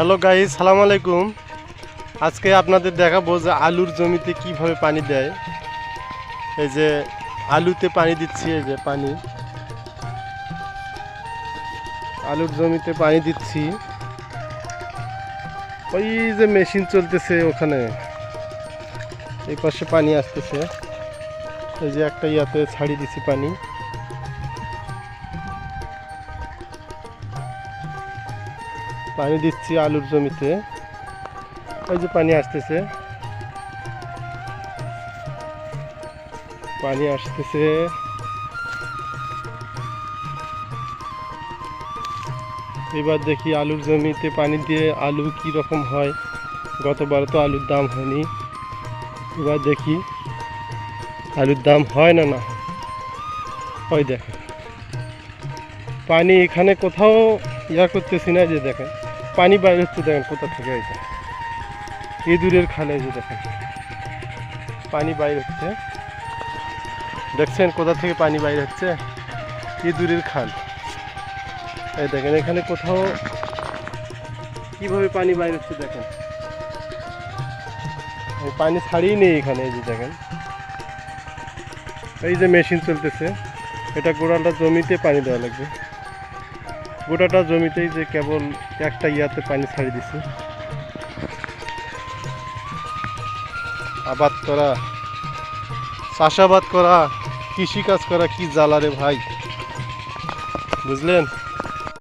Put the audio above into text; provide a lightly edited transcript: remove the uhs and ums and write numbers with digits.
Hello guys, সালাম আলাইকুম। আজকে আপনাদের দেখাবো যে আলুর জমিতে কিভাবে পানি দেয়। এই যে আলুতে পানি দিচ্ছি, এই যে পানি আলুর জমিতে পানি দিচ্ছি। ওই যে মেশিন চলতেছে ওখানে, এই পাশে পানি আসতেছে। এই যে একটা ইয়াতে ছাড়িয়ে দিচ্ছি পানি। পানি দিচ্ছি আলুর জমিতে, ওই যে পানি আসতেছে, পানি আসতেছে। এবার দেখি আলুর জমিতে পানি দিয়ে আলু কি রকম হয়। গতবার তো আলুর দাম হয়নি, এবার দেখি আলুর দাম হয় না না হয়। দেখেন পানি এখানে কোথাও ইয়া করতেছি না, যে দেখেন পানি বাইরে হচ্ছে, দেখেন কোথা থেকে। এই যে ইঁদুরের খালে, যে দেখেন পানি বাইরে হচ্ছে, দেখছেন কোথা থেকে পানি বাইরে হচ্ছে? ইঁদুরের খাল। এই দেখেন এখানে কোথাও কিভাবে পানি বাইরে হচ্ছে, দেখেন পানি ছাড়িয়ে নেই এখানে। এই যে দেখেন, এই যে মেশিন চলতেছে, এটা গোড়াটা জমিতে পানি দেওয়া লাগবে। গোটাটা জমিতেই যে কেবল একটা ইয়াতে পানি ছাড়িয়ে দিছে। আবাদ করা, চাষাবাদ করা, কৃষিকাজ করা কি জ্বালা রে ভাই, বুঝলেন?